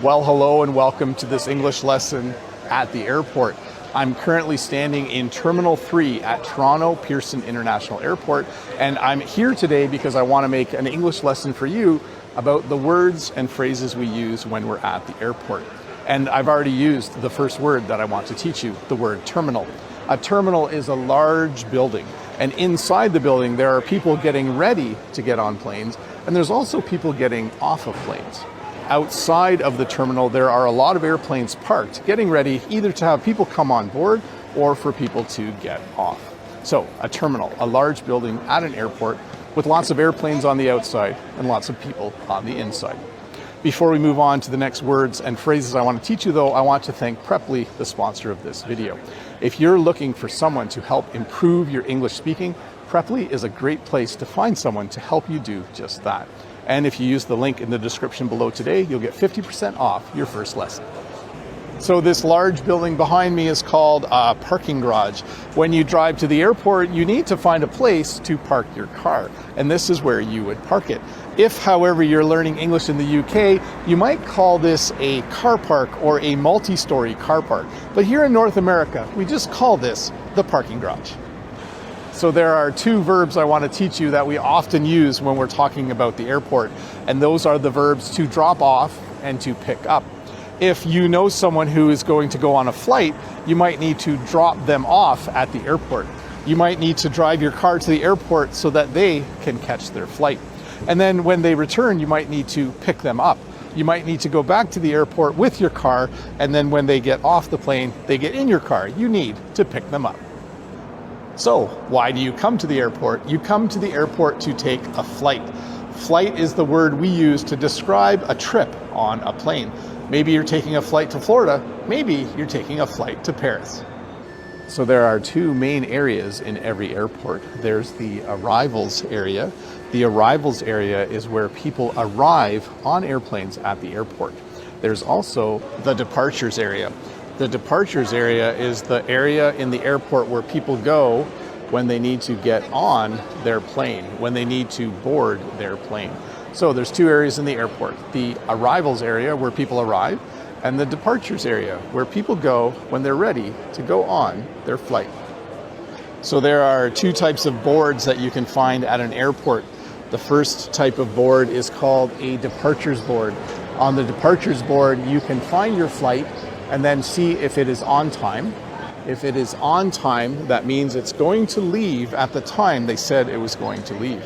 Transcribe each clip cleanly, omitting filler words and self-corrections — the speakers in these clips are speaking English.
Well, hello and welcome to this English lesson at the airport. I'm currently standing in Terminal 3 at Toronto Pearson International Airport, and I'm here today because I want to make an English lesson for you about the words and phrases we use when we're at the airport. And I've already used the first word that I want to teach you, the word terminal. A terminal is a large building, and inside the building there are people getting ready to get on planes, and there's also people getting off of planes. Outside of the terminal, there are a lot of airplanes parked, getting ready either to have people come on board or for people to get off. So a terminal, a large building at an airport with lots of airplanes on the outside and lots of people on the inside. Before we move on to the next words and phrases I want to teach you though, I want to thank Preply, the sponsor of this video. If you're looking for someone to help improve your English speaking, Preply is a great place to find someone to help you do just that. And if you use the link in the description below today, you'll get 50% off your first lesson. So this large building behind me is called a parking garage. When you drive to the airport, you need to find a place to park your car, and this is where you would park it. If, however, you're learning English in the UK, you might call this a car park or a multi-story car park. But here in North America, we just call this the parking garage. So there are two verbs I want to teach you that we often use when we're talking about the airport, and those are the verbs to drop off and to pick up. If you know someone who is going to go on a flight, you might need to drop them off at the airport. You might need to drive your car to the airport so that they can catch their flight. And then when they return, you might need to pick them up. You might need to go back to the airport with your car, and then when they get off the plane, they get in your car. You need to pick them up. So, why do you come to the airport? You come to the airport to take a flight. Flight is the word we use to describe a trip on a plane. Maybe you're taking a flight to Florida. Maybe you're taking a flight to Paris. So there are two main areas in every airport. There's the arrivals area. The arrivals area is where people arrive on airplanes at the airport. There's also the departures area. The departures area is the area in the airport where people go when they need to get on their plane, when they need to board their plane. So there's two areas in the airport: the arrivals area where people arrive, and the departures area where people go when they're ready to go on their flight. So there are two types of boards that you can find at an airport. The first type of board is called a departures board. On the departures board, you can find your flight and then see if it is on time. If it is on time, that means it's going to leave at the time they said it was going to leave.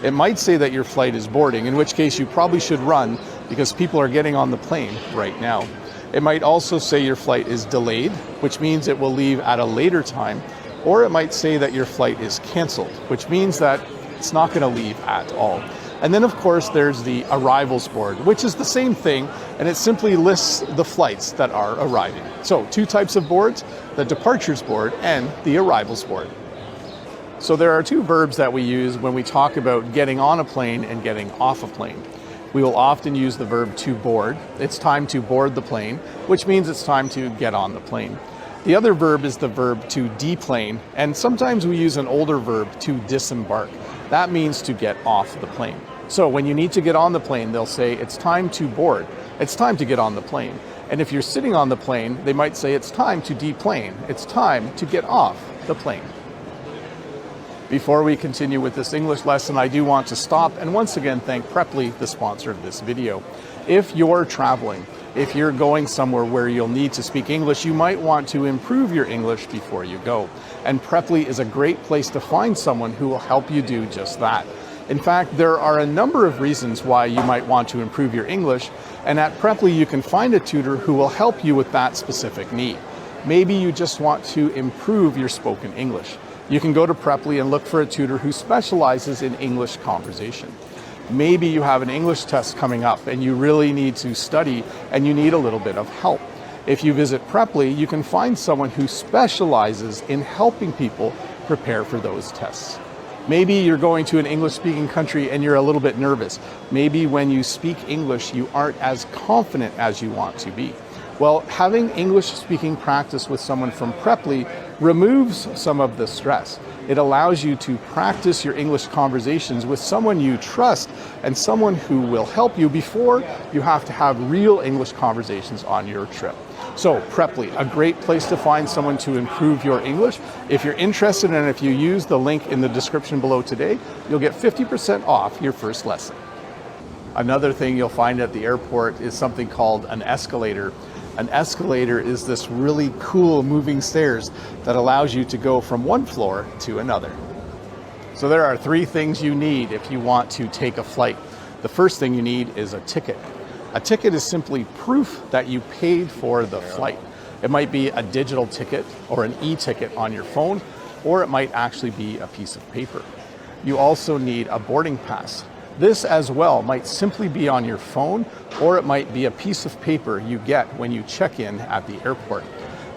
It might say that your flight is boarding, in which case you probably should run because people are getting on the plane right now. It might also say your flight is delayed, which means it will leave at a later time, or it might say that your flight is canceled, which means that it's not going to leave at all. And then, of course, there's the arrivals board, which is the same thing, and it simply lists the flights that are arriving. So, two types of boards: the departures board and the arrivals board. So there are two verbs that we use when we talk about getting on a plane and getting off a plane. We will often use the verb to board. It's time to board the plane, which means it's time to get on the plane. The other verb is the verb to deplane, and sometimes we use an older verb, to disembark. That means to get off the plane. So when you need to get on the plane, they'll say it's time to board. It's time to get on the plane. And if you're sitting on the plane, they might say it's time to deplane. It's time to get off the plane. Before we continue with this English lesson, I do want to stop and once again thank Preply, the sponsor of this video. If you're traveling, if you're going somewhere where you'll need to speak English, you might want to improve your English before you go. And Preply is a great place to find someone who will help you do just that. In fact, there are a number of reasons why you might want to improve your English, and at Preply you can find a tutor who will help you with that specific need. Maybe you just want to improve your spoken English. You can go to Preply and look for a tutor who specializes in English conversation. Maybe you have an English test coming up and you really need to study and you need a little bit of help. If you visit Preply, you can find someone who specializes in helping people prepare for those tests. Maybe you're going to an English-speaking country and you're a little bit nervous. Maybe when you speak English, you aren't as confident as you want to be. Well, having English-speaking practice with someone from Preply removes some of the stress. It allows you to practice your English conversations with someone you trust and someone who will help you before you have to have real English conversations on your trip. So Preply, a great place to find someone to improve your English. If you're interested and if you use the link in the description below today, you'll get 50% off your first lesson. Another thing you'll find at the airport is something called an escalator. An escalator is this really cool moving stairs that allows you to go from one floor to another. So there are 3 things you need if you want to take a flight. The first thing you need is a ticket. A ticket is simply proof that you paid for the flight. It might be a digital ticket or an e-ticket on your phone, or it might actually be a piece of paper. You also need a boarding pass. This as well might simply be on your phone, or it might be a piece of paper you get when you check in at the airport.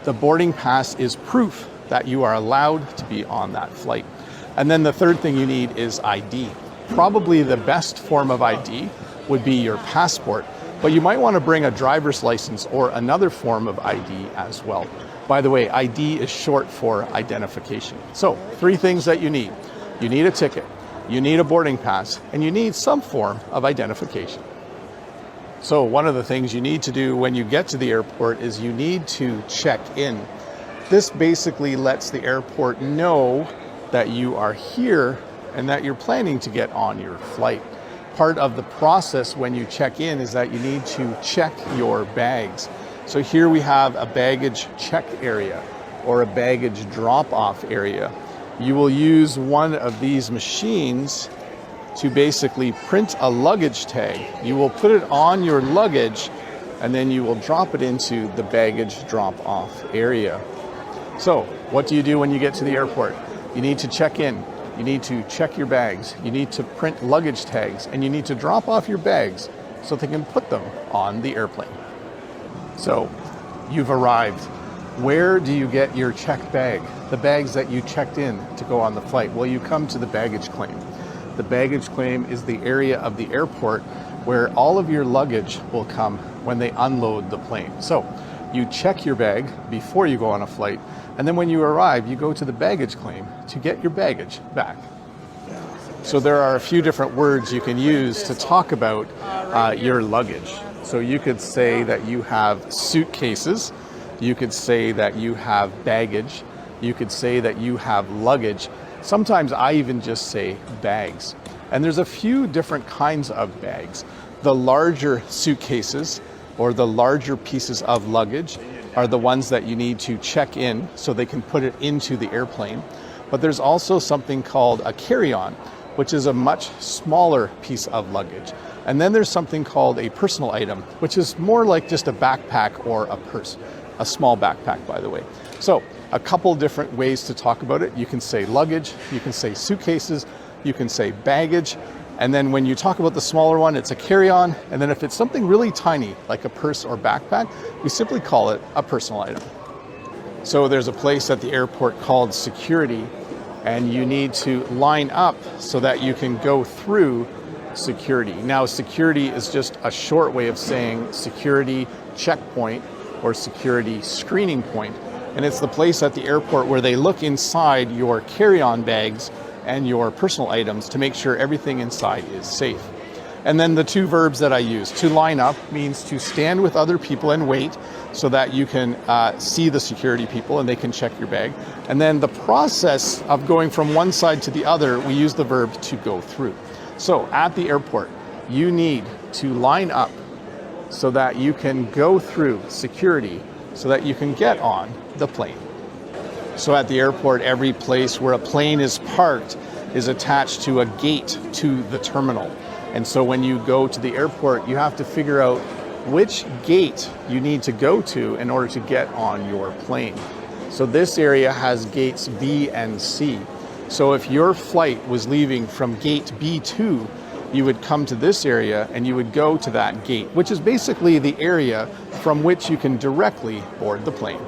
The boarding pass is proof that you are allowed to be on that flight. And then the third thing you need is ID. Probably the best form of ID would be your passport, but you might want to bring a driver's license or another form of ID as well. By the way, ID is short for identification. So 3 things that you need. You need a ticket, you need a boarding pass, and you need some form of identification. So one of the things you need to do when you get to the airport is you need to check in. This basically lets the airport know that you are here and that you're planning to get on your flight. Part of the process when you check in is that you need to check your bags. So here we have a baggage check area or a baggage drop-off area. You will use one of these machines to basically print a luggage tag. You will put it on your luggage and then you will drop it into the baggage drop-off area. So what do you do when you get to the airport? You need to check in. You need to check your bags, you need to print luggage tags, and you need to drop off your bags so they can put them on the airplane. So you've arrived. Where do you get your checked bag? The bags that you checked in to go on the flight? Well, you come to the baggage claim. The baggage claim is the area of the airport where all of your luggage will come when they unload the plane. So you check your bag before you go on a flight, and then when you arrive, you go to the baggage claim to get your baggage back. So there are a few different words you can use to talk about your luggage. So you could say that you have suitcases, you could say that you have baggage, you could say that you have luggage. Sometimes I even just say bags. And there's a few different kinds of bags. The larger suitcases or the larger pieces of luggage are the ones that you need to check in so they can put it into the airplane. But there's also something called a carry-on, which is a much smaller piece of luggage. And then there's something called a personal item, which is more like just a backpack or a purse, a small backpack, by the way. So a couple different ways to talk about it. You can say luggage, you can say suitcases, you can say baggage. And then when you talk about the smaller one, it's a carry-on. And then if it's something really tiny, like a purse or backpack, we simply call it a personal item. So there's a place at the airport called security, and you need to line up so that you can go through security. Now, security is just a short way of saying security checkpoint or security screening point. And it's the place at the airport where they look inside your carry-on bags and your personal items to make sure everything inside is safe. And then the 2 verbs that I use. To line up means to stand with other people and wait so that you can see the security people and they can check your bag. And then the process of going from one side to the other, we use the verb to go through. So at the airport, you need to line up so that you can go through security so that you can get on the plane. So at the airport, every place where a plane is parked is attached to a gate to the terminal. And so when you go to the airport, you have to figure out which gate you need to go to in order to get on your plane. So this area has gates B and C. So if your flight was leaving from gate B2, you would come to this area and you would go to that gate, which is basically the area from which you can directly board the plane.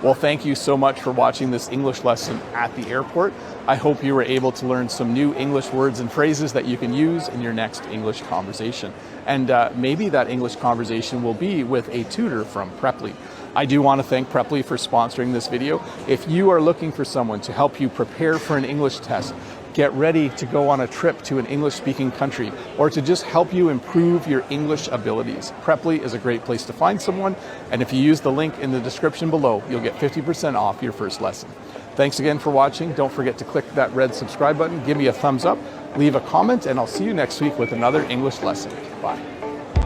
Well, thank you so much for watching this English lesson at the airport. I hope you were able to learn some new English words and phrases that you can use in your next English conversation. And maybe that English conversation will be with a tutor from Preply. I do want to thank Preply for sponsoring this video. If you are looking for someone to help you prepare for an English test, get ready to go on a trip to an English-speaking country, or to just help you improve your English abilities, Preply is a great place to find someone. And if you use the link in the description below, you'll get 50% off your first lesson. Thanks again for watching. Don't forget to click that red subscribe button, give me a thumbs up, leave a comment, and I'll see you next week with another English lesson. Bye.